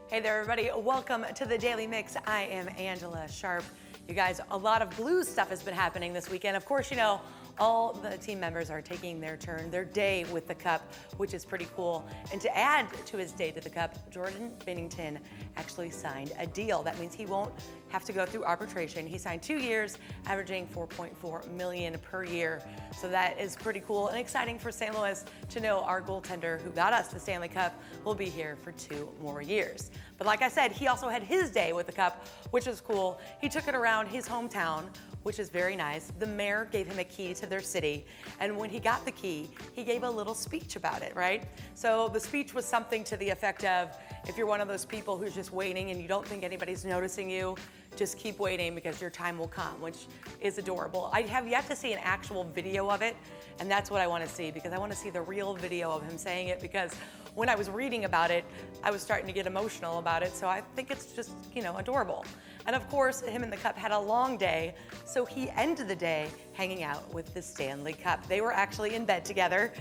Hey there, everybody. Welcome to the Daily Mix. I am Angella Sharpe. You guys, a lot of Blues stuff has been happening this weekend. Of course, you know, all the team members are taking their turn, their day with the Cup, which is pretty cool. And to add to his day to the Cup, Jordan Binnington actually signed a deal. That means he won't have to go through arbitration. He signed 2 years, averaging $4.4 million per year. So that is pretty cool and exciting for St. Louis to know our goaltender who got us the Stanley Cup will be here for 2 more years. But like I said, he also had his day with the Cup, which is cool. He took it around his hometown, which is very nice. The mayor gave him a key to their city, and when he got the key, he gave a little speech about it, right? So the speech was something to the effect of, if you're one of those people who's just waiting and you don't think anybody's noticing you, just keep waiting because your time will come, which is adorable. I have yet to see an actual video of it, and that's what I want to see, because I want to see the real video of him saying it, because when I was reading about it, I was starting to get emotional about it, so I think it's just, you know, adorable. And of course, him and the Cup had a long day, so he ended the day hanging out with the Stanley Cup. They were actually in bed together.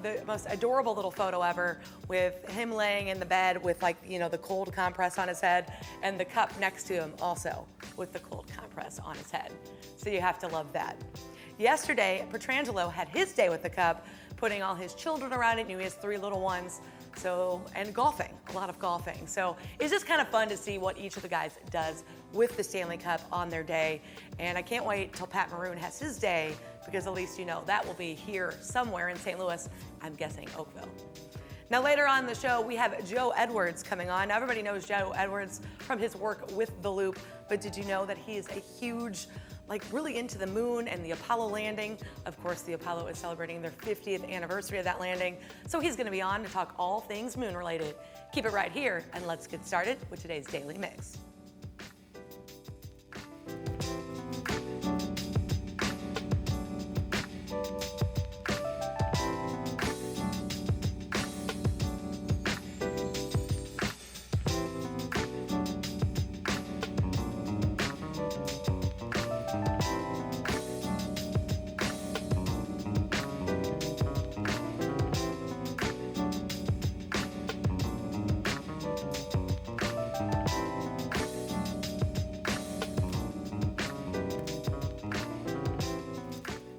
The most adorable little photo ever, with him laying in the bed with, like, you know, the cold compress on his head, and the Cup next to him also with the cold compress on his head. So you have to love that. Yesterday, Pietrangelo had his day with the Cup, putting all his children around it. He has 3 little ones. So, and golfing, a lot of golfing. So it's just kind of fun to see what each of the guys does with the Stanley Cup on their day. And I can't wait till Pat Maroon has his day, because at least you know that will be here somewhere in St. Louis. I'm guessing Oakville. Now later on in the show, we have Joe Edwards coming on. Now everybody knows Joe Edwards from his work with The Loop, but did you know that he is a huge, like, really into the moon and the Apollo landing? Of course, the Apollo is celebrating their 50th anniversary of that landing. So he's gonna be on to talk all things moon related. Keep it right here, and let's get started with today's Daily Mix.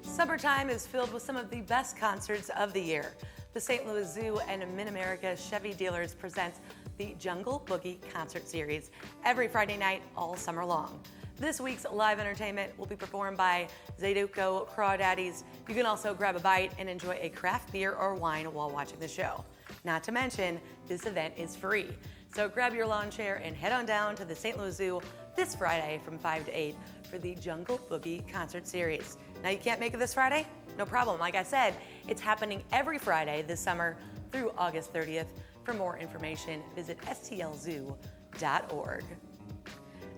Summertime is filled with some of the best concerts of the year. The St. Louis Zoo and Mid-America Chevy Dealers presents the Jungle Boogie Concert Series every Friday night all summer long. This week's live entertainment will be performed by Zydeco Crawdaddies. You can also grab a bite and enjoy a craft beer or wine while watching the show. Not to mention, this event is free. So grab your lawn chair and head on down to the St. Louis Zoo this Friday from 5 to 8 for the Jungle Boogie Concert Series. Now, you can't make it this Friday? No problem. Like I said, it's happening every Friday this summer through August 30th. For more information, visit stlzoo.org.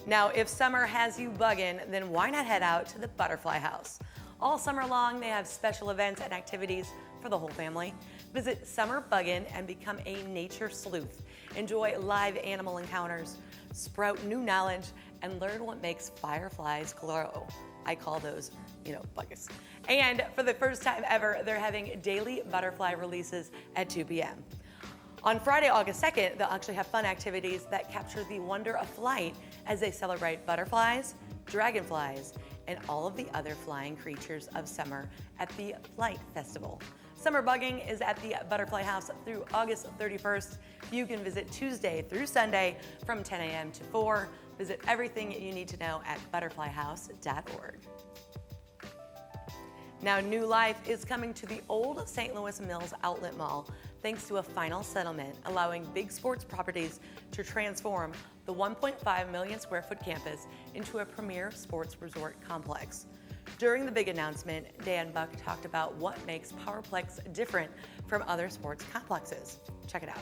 Now, if summer has you buggin', then why not head out to the Butterfly House? All summer long, they have special events and activities for the whole family. Visit Summer Buggin' and become a nature sleuth. Enjoy live animal encounters, sprout new knowledge, and learn what makes fireflies glow. I call those, you know, buggers. And for the first time ever, they're having daily butterfly releases at 2 p.m. On Friday, August 2nd, they'll actually have fun activities that capture the wonder of flight as they celebrate butterflies, dragonflies, and all of the other flying creatures of summer at the Flight Festival. Summer bugging is at the Butterfly House through August 31st. You can visit Tuesday through Sunday from 10 a.m. to 4. Visit everything you need to know at butterflyhouse.org. Now, new life is coming to the old St. Louis Mills Outlet Mall thanks to a final settlement allowing Big Sports Properties to transform the 1.5 million square foot campus into a premier sports resort complex. During the big announcement, Dan Buck talked about what makes POWERplex different from other sports complexes. Check it out.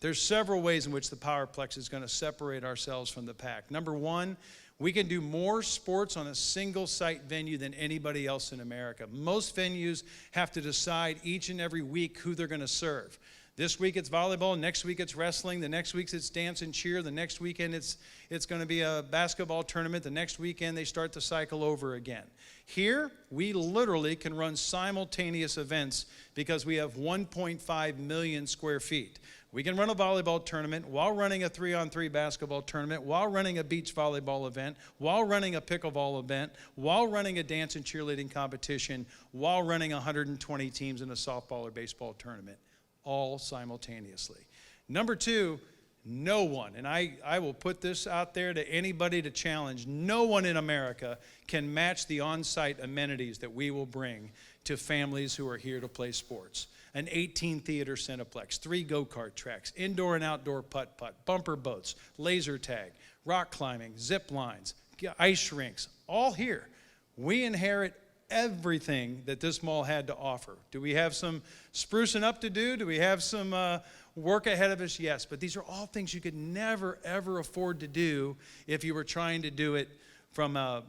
There's several ways in which the POWERplex is going to separate ourselves from the pack. Number one, we can do more sports on a single site venue than anybody else in America. Most venues have to decide each and every week who they're going to serve. This week it's volleyball, next week it's wrestling, the next week it's dance and cheer, the next weekend it's going to be a basketball tournament, the next weekend they start the cycle over again. Here, we literally can run simultaneous events because we have 1.5 million square feet. We can run a volleyball tournament while running a 3-on-3 basketball tournament, while running a beach volleyball event, while running a pickleball event, while running a dance and cheerleading competition, while running 120 teams in a softball or baseball tournament, all simultaneously. Number two, no one, and I will put this out there to anybody to challenge, no one in America can match the on-site amenities that we will bring to families who are here to play sports. An 18-theater Cineplex, 3 go-kart tracks, indoor and outdoor putt-putt, bumper boats, laser tag, rock climbing, zip lines, ice rinks, all here. We inherit everything that this mall had to offer. Do we have some sprucing up to do? Do we have some work ahead of us? Yes, but these are all things you could never, ever afford to do if you were trying to do it from a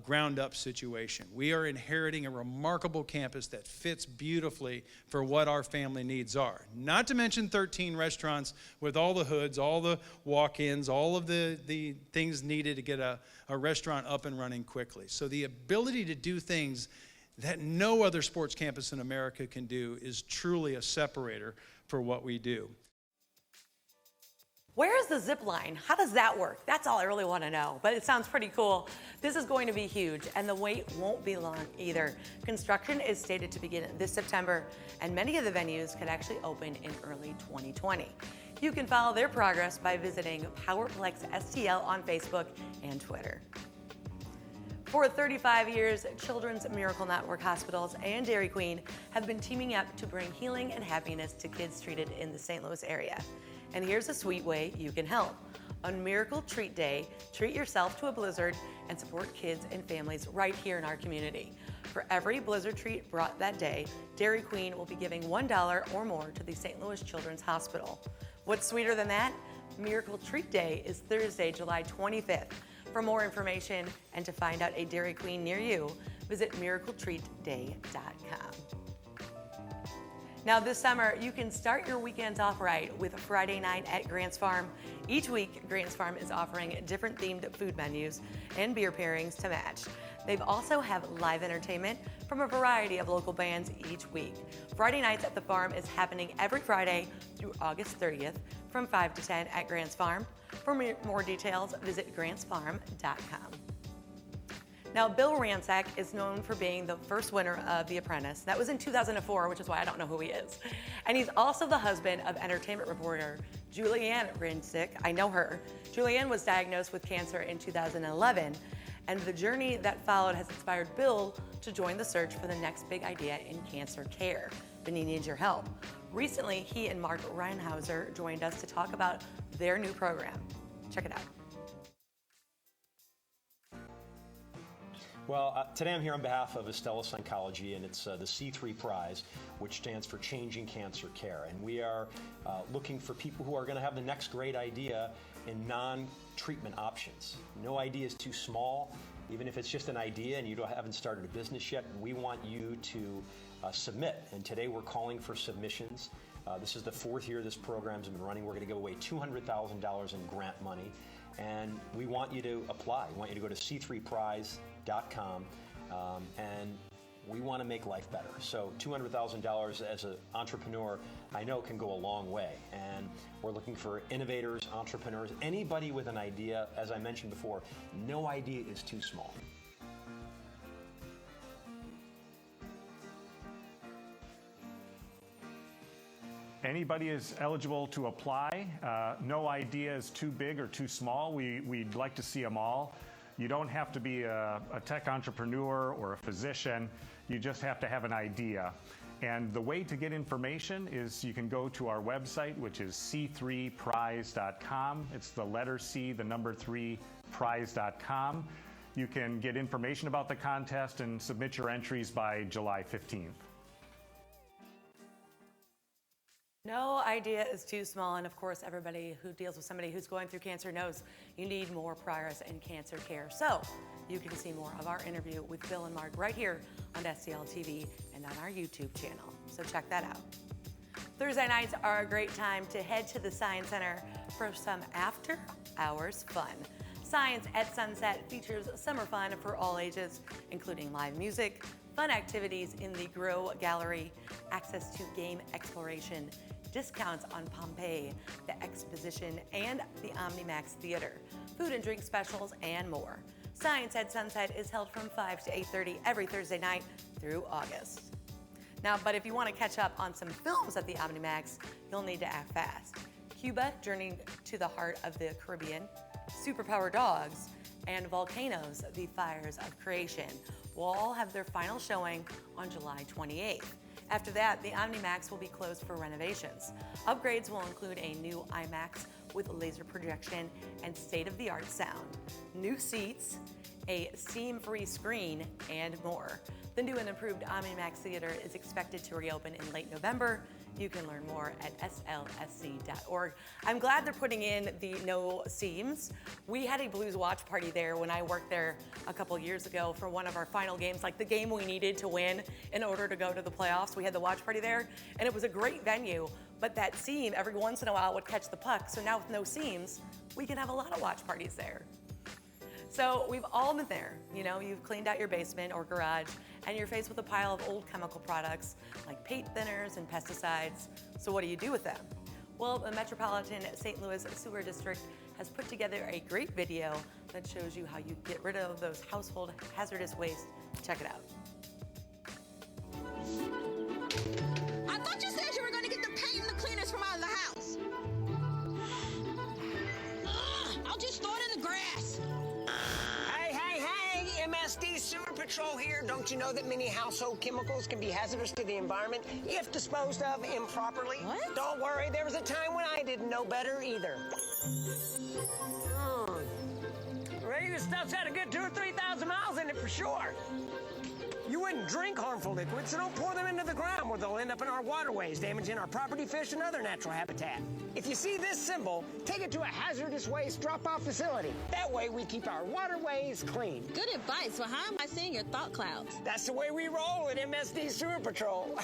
ground-up situation. We are inheriting a remarkable campus that fits beautifully for what our family needs are. Not to mention 13 restaurants with all the hoods, all the walk-ins, all of the things needed to get a restaurant up and running quickly. So the ability to do things that no other sports campus in America can do is truly a separator for what we do. Where is the zip line? How does that work? That's all I really want to know, but it sounds pretty cool. This is going to be huge, and the wait won't be long either. Construction is stated to begin this September, and many of the venues could actually open in early 2020. You can follow their progress by visiting POWERplex STL on Facebook and Twitter. For 35 years, Children's Miracle Network hospitals and Dairy Queen have been teaming up to bring healing and happiness to kids treated in the St. Louis area. And here's a sweet way you can help. On Miracle Treat Day, treat yourself to a blizzard and support kids and families right here in our community. For every blizzard treat brought that day, Dairy Queen will be giving $1 or more to the St. Louis Children's Hospital. What's sweeter than that? Miracle Treat Day is Thursday, July 25th. For more information and to find out a Dairy Queen near you, visit miracletreatday.com. Now this summer, you can start your weekends off right with Friday night at Grant's Farm. Each week, Grant's Farm is offering different themed food menus and beer pairings to match. They've also have live entertainment from a variety of local bands each week. Friday Nights at the Farm is happening every Friday through August 30th from 5 to 10 at Grant's Farm. For more details, visit grantsfarm.com. Now, Bill Rancic is known for being the first winner of The Apprentice. That was in 2004, which is why I don't know who he is. And he's also the husband of entertainment reporter Julianne Rancic. I know her. Julianne was diagnosed with cancer in 2011, and the journey that followed has inspired Bill to join the search for the next big idea in cancer care. But he needs your help. Recently, he and Mark Reinhauser joined us to talk about their new program. Check it out. Well, today I'm here on behalf of Astellas Oncology, and it's the C3 Prize, which stands for Changing Cancer Care. And we are looking for people who are going to have the next great idea in non-treatment options. No idea is too small. Even if it's just an idea and you haven't started a business yet, we want you to submit. And today we're calling for submissions. This is the 4th year this program's been running. We're going to give away $200,000 in grant money. And we want you to apply. We want you to go to c3prize.com, and we want to make life better. So $200,000 as an entrepreneur, I know, can go a long way. And we're looking for innovators, entrepreneurs, anybody with an idea. As I mentioned before, no idea is too small. Anybody is eligible to apply. No idea is too big or too small. We'd like to see them all. You don't have to be a tech entrepreneur or a physician. You just have to have an idea. And the way to get information is you can go to our website, which is c3prize.com. It's the letter C, the number 3, prize.com. You can get information about the contest and submit your entries by July 15th. No idea is too small, and of course everybody who deals with somebody who's going through cancer knows you need more progress in cancer care. So you can see more of our interview with Bill and Mark right here on STL TV and on our YouTube channel, so check that out. Thursday nights are a great time to head to the Science Center for some after-hours fun. Science at Sunset features summer fun for all ages, including live music, fun activities in the Grow Gallery, access to game exploration, discounts on Pompeii, the Exposition, and the OmniMax Theater, food and drink specials, and more. Science at Sunset is held from 5 to 8:30 every Thursday night through August. Now, but if you want to catch up on some films at the OmniMax, you'll need to act fast. Cuba, Journey to the Heart of the Caribbean, Superpower Dogs, and Volcanoes, The Fires of Creation will all have their final showing on July 28th. After that, the OmniMax will be closed for renovations. Upgrades will include a new IMAX with laser projection and state-of-the-art sound, new seats, a seam-free screen, and more. The new and improved OmniMax Theater is expected to reopen in late November. You can learn more at slsc.org. I'm glad they're putting in the no seams. We had a blues watch party there when I worked there a couple years ago for one of our final games, like the game we needed to win in order to go to the playoffs. We had the watch party there, and it was a great venue, but that seam every once in a while would catch the puck. So now with no seams, we can have a lot of watch parties there. So we've all been there. You know, you've cleaned out your basement or garage and you're faced with a pile of old chemical products like paint thinners and pesticides. So what do you do with them? Well, the Metropolitan St. Louis Sewer District has put together a great video that shows you how you get rid of those household hazardous waste. Check it out. I thought you said you were going to get the paint and the cleaners from out of the house. I'll just throw it in the grass. Hey, MSD Sewer Patrol here. Don't you know that many household chemicals can be hazardous to the environment if disposed of improperly? What? Don't worry, there was a time when I didn't know better either. Ray, this stuff's had a good 2,000 or 3,000 miles in it for sure. You wouldn't drink harmful liquids, so don't pour them into the ground where they'll end up in our waterways, damaging our property, fish, and other natural habitat. If you see this symbol, take it to a hazardous waste drop-off facility. That way we keep our waterways clean. Good advice. Well, how am I seeing your thought clouds? That's the way we roll at MSD Sewer Patrol.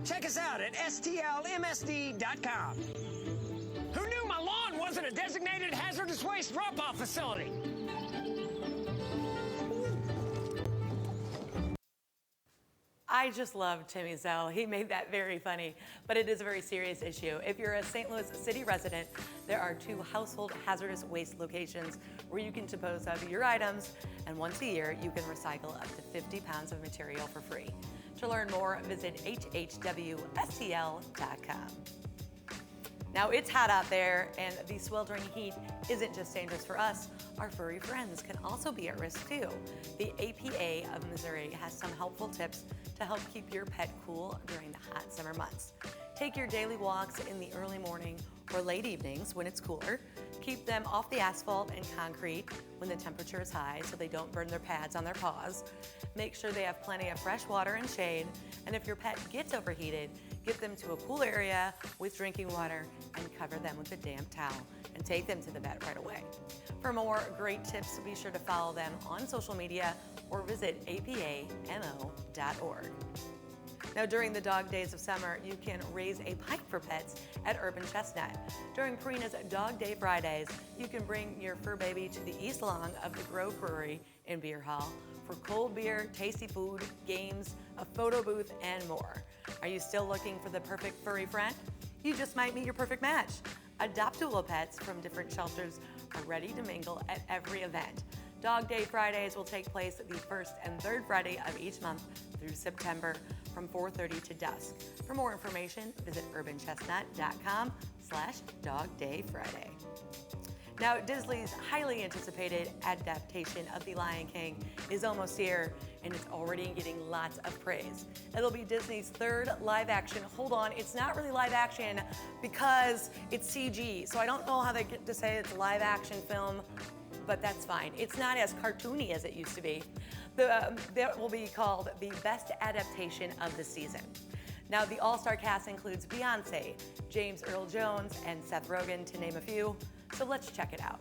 Check us out at stlmsd.com. Who knew my lawn wasn't a designated hazardous waste drop-off facility? I just love Timmy Zell. He made that very funny, but it is a very serious issue. If you're a St. Louis City resident, there are 2 household hazardous waste locations where you can dispose of your items, and once a year, you can recycle up to 50 pounds of material for free. To learn more, visit hhwstl.com. Now, it's hot out there, and the sweltering heat isn't just dangerous for us. Our furry friends can also be at risk, too. The APA of Missouri has some helpful tips to help keep your pet cool during the hot summer months. Take your daily walks in the early morning or late evenings when it's cooler. Keep them off the asphalt and concrete when the temperature is high so they don't burn their pads on their paws. Make sure they have plenty of fresh water and shade. And if your pet gets overheated, get them to a cool area with drinking water and cover them with a damp towel and take them to the vet right away. For more great tips, be sure to follow them on social media or visit apamo.org. Now, during the dog days of summer, you can raise a pike for pets at Urban Chestnut. During Purina's Dog Day Fridays, you can bring your fur baby to the East Lawn of the Grove Brewery in Beer Hall for cold beer, tasty food, games, a photo booth, and more. Are you still looking for the perfect furry friend? You just might meet your perfect match. Adoptable pets from different shelters are ready to mingle at every event. Dog Day Fridays will take place the first and third Friday of each month through September from 4:30 to dusk. For more information, visit urbanchestnut.com/dogdayfriday. Now, Disney's highly anticipated adaptation of The Lion King is almost here, and it's already getting lots of praise. It'll be Disney's 3rd live action. Hold on, it's not really live action because it's CG, so I don't know how they get to say it's a live action film, but that's fine. It's not as cartoony as it used to be. That will be called the best adaptation of the season. Now, the all-star cast includes Beyonce, James Earl Jones, and Seth Rogen, to name a few. So let's check it out.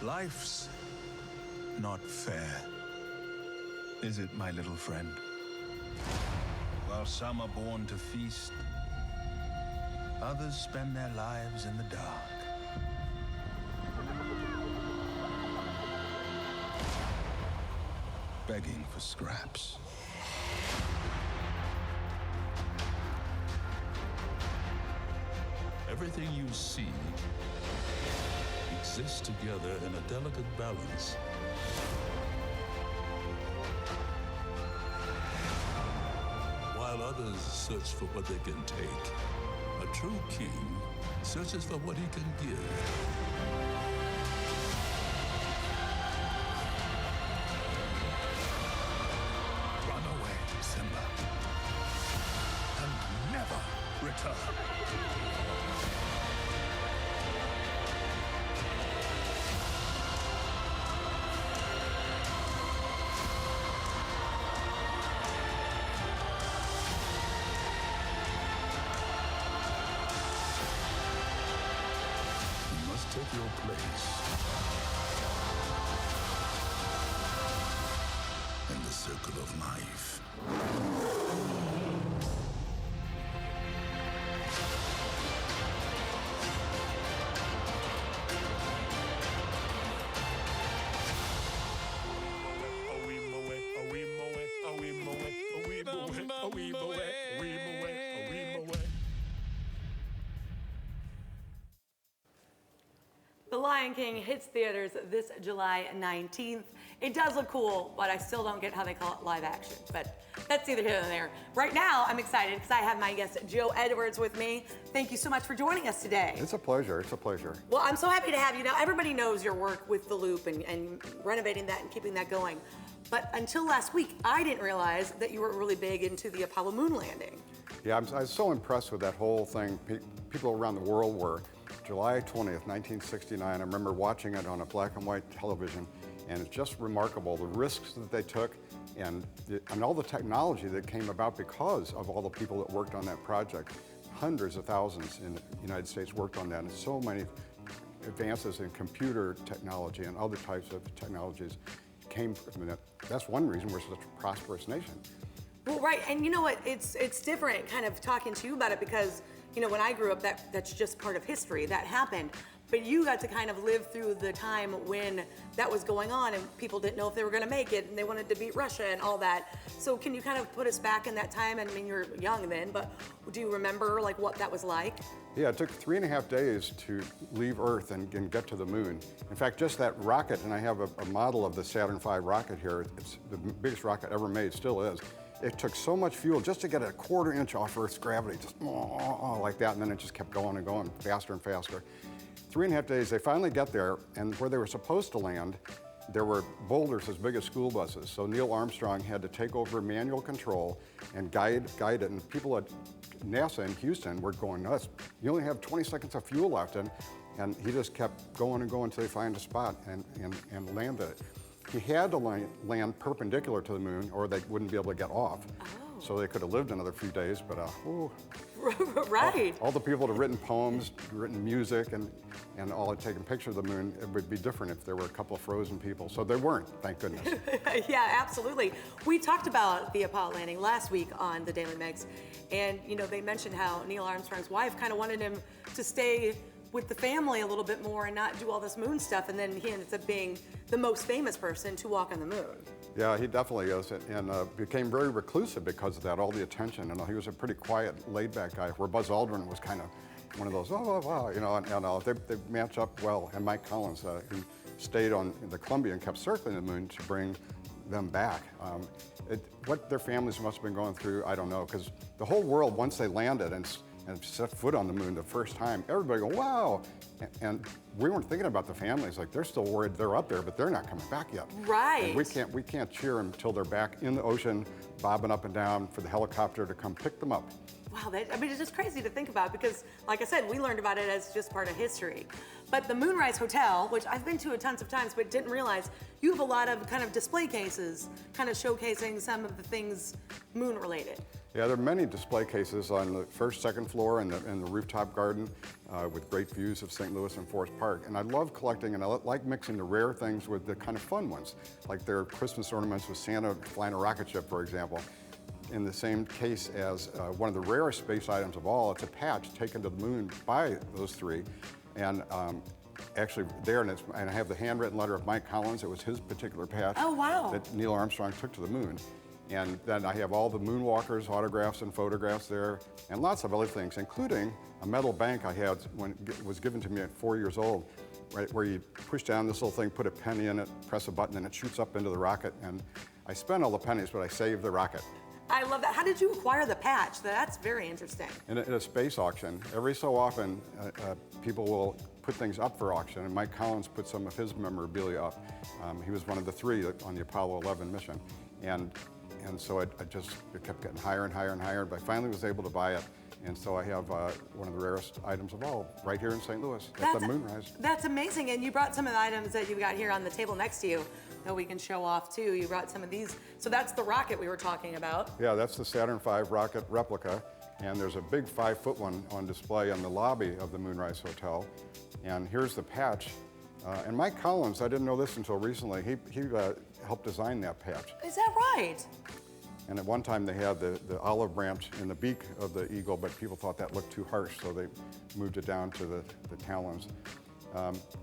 Life's not fair, is it, my little friend? While some are born to feast, others spend their lives in the dark. begging for scraps. Everything you see exists together in a delicate balance. While others search for what they can take, a true king searches for what he can give. Run away, Simba, and never return. You must take your place in the circle of life. The Lion King hits theaters this July 19th. It does look cool, but I still don't get how they call it live action. But that's neither here nor there. Right now, I'm excited because I have my guest, Joe Edwards, with me. Thank you so much for joining us today. It's a pleasure. It's a pleasure. Well, I'm so happy to have you. Now, everybody knows your work with the Loop and renovating that and keeping that going. But until last week, I didn't realize that you were really big into the Apollo moon landing. Yeah, I was so impressed with that whole thing. People around the world were. July 20th, 1969, I remember watching it on a black and white television, and it's just remarkable, the risks that they took and all the technology that came about because of all the people that worked on that project. Hundreds of thousands in the United States worked on that, and so many advances in computer technology and other types of technologies came from that. That's one reason we're such a prosperous nation. Well, right, and you know what, it's different kind of talking to you about it because, you know, when I grew up, that's just part of history, that happened. But you got to kind of live through the time when that was going on and people didn't know if they were gonna make it and they wanted to beat Russia and all that. So can you kind of put us back in that time? I mean, you're young then, but do you remember like what that was like? Yeah, it took 3.5 days to leave Earth and get to the moon. In fact, just that rocket, and I have a model of the Saturn V rocket here. It's the biggest rocket ever made, still is. It took so much fuel just to get a 1/4 inch off Earth's gravity, just like that, and then it just kept going and going faster and faster. 3.5 days, they finally get there, and where they were supposed to land, there were boulders as big as school buses. So Neil Armstrong had to take over manual control and guide it, and people at NASA in Houston were going nuts. You only have 20 seconds of fuel left, and he just kept going and going until they find a spot and landed it. He had to land perpendicular to the moon or they wouldn't be able to get off. Oh. So they could have lived another few days, but Right. All the people that have written poems, written music, and all had taken pictures of the moon, it would be different if there were a couple of frozen people. So there weren't, thank goodness. Yeah, absolutely. We talked about the Apollo landing last week on the Daily Mix, and you know, they mentioned how Neil Armstrong's wife kind of wanted him to stay with the family a little bit more and not do all this moon stuff, and then he ends up being the most famous person to walk on the moon. Yeah, he definitely is, and became very reclusive because of that, all the attention. And he was a pretty quiet, laid-back guy, where Buzz Aldrin was kind of one of those, you know, and they match up well. And Mike Collins, who stayed on the Columbia and kept circling the moon to bring them back. What their families must have been going through, I don't know, because the whole world, once they landed and set foot on the moon the first time, everybody go, wow. And we weren't thinking about the families, like they're still worried they're up there, but they're not coming back yet. Right. And we can't cheer them until they're back in the ocean, bobbing up and down for the helicopter to come pick them up. Wow, I mean, it's just crazy to think about because, like I said, we learned about it as just part of history. But the Moonrise Hotel, which I've been to a tons of times but didn't realize, you have a lot of kind of display cases, kind of showcasing some of the things moon-related. Yeah, there are many display cases on the first, second floor in the rooftop garden with great views of St. Louis and Forest Park. And I love collecting, and I like mixing the rare things with the kind of fun ones, like their Christmas ornaments with Santa flying a rocket ship, for example. In the same case as one of the rarest space items of all, it's a patch taken to the moon by those three. And actually there, and I have the handwritten letter of Mike Collins. It was his particular patch Oh, wow. that Neil Armstrong took to the moon. And then I have all the moonwalkers' autographs and photographs there, and lots of other things, including a metal bank I had when it was given to me at 4 years old, right, where you push down this little thing, put a penny in it, press a button, and it shoots up into the rocket. And I spent all the pennies, but I saved the rocket. I love that. How did you acquire the patch? That's very interesting. In a space auction, every so often, people will put things up for auction, and Mike Collins put some of his memorabilia up. He was one of the 3 on the Apollo 11 mission. And so it kept getting higher and higher and higher, but I finally was able to buy it. And so I have one of the rarest items of all right here in St. Louis at the Moonrise. That's amazing. And you brought some of the items that you got here on the table next to you that we can show off too. You brought some of these. So that's the rocket we were talking about. Yeah, that's the Saturn V rocket replica. And there's a big 5-foot one on display in the lobby of the Moonrise Hotel. And here's the patch. And Mike Collins, I didn't know this until recently, he helped design that patch. Is that right? And at one time they had the olive branch in the beak of the eagle, but people thought that looked too harsh, so they moved it down to the talons.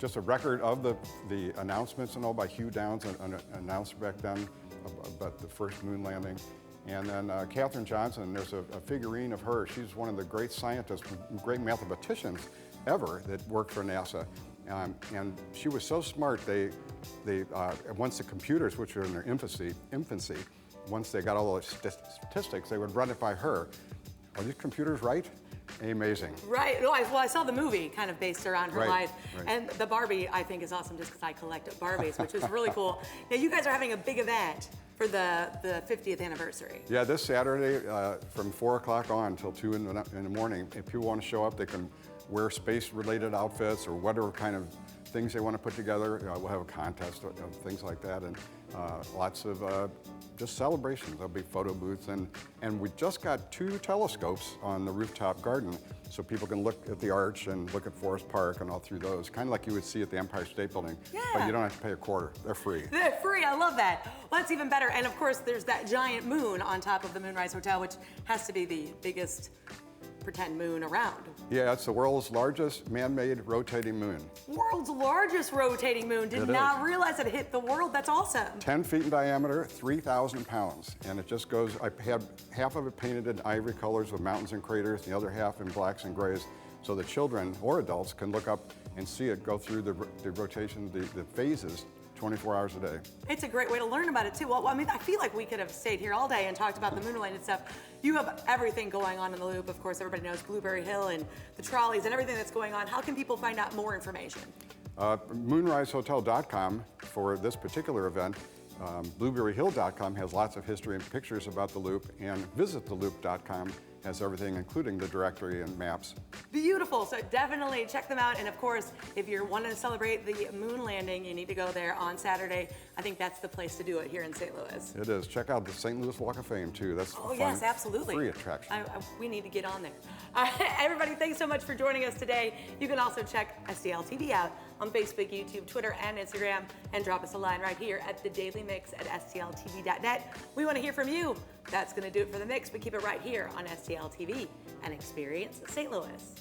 Just a record of the announcements and all by Hugh Downs, an announcer back then about the first moon landing. And then Katherine Johnson, there's a figurine of her. She's one of the great scientists, great mathematicians ever that worked for NASA. And she was so smart, once the computers, which were in their infancy, once they got all the statistics, they would run it by her. Are these computers right? Amazing. Right. No, I saw the movie kind of based around her life. Right. And the Barbie, I think, is awesome just because I collect Barbies, which is really cool. Now, you guys are having a big event for the 50th anniversary. Yeah, this Saturday from 4 o'clock on until 2 in the morning. If people want to show up, they can wear space-related outfits or whatever kind of things they want to put together. We'll have a contest of things like that, and lots of just celebrations. There'll be photo booths, and we just got 2 telescopes on the rooftop garden, so people can look at the arch and look at Forest Park and all through those, kind of like you would see at the Empire State Building. Yeah. But you don't have to pay a quarter. They're free. They're free. I love that. Well, that's even better. And of course, there's that giant moon on top of the Moonrise Hotel, which has to be the biggest pretend moon around. Yeah, it's the world's largest man-made rotating moon. World's largest rotating moon. Did not realize it hit the world. That's awesome. 10 feet in diameter, 3,000 pounds. And it just goes, I had half of it painted in ivory colors with mountains and craters, the other half in blacks and grays, so the children or adults can look up and see it go through the rotation, the phases, 24 hours a day. It's a great way to learn about it too. Well, I mean, I feel like we could have stayed here all day and talked about the moon-related stuff. You have everything going on in the Loop. Of course, everybody knows Blueberry Hill and the trolleys and everything that's going on. How can people find out more information? MoonriseHotel.com for this particular event. BlueberryHill.com has lots of history and pictures about the Loop, and VisitTheLoop.com has everything, including the directory and maps. Beautiful. So definitely check them out. And of course, if you're wanting to celebrate the moon landing, you need to go there on Saturday. I think that's the place to do it here in St. Louis. It is. Check out the St. Louis Walk of Fame, too. That's a fun, yes, absolutely. free attraction. We need to get on there. Everybody, thanks so much for joining us today. You can also check STL TV out on Facebook, YouTube, Twitter, and Instagram, and drop us a line right here at the Daily Mix at stltv.net. We want to hear from you. That's going to do it for the Mix, but keep it right here on STL TV and experience St. Louis.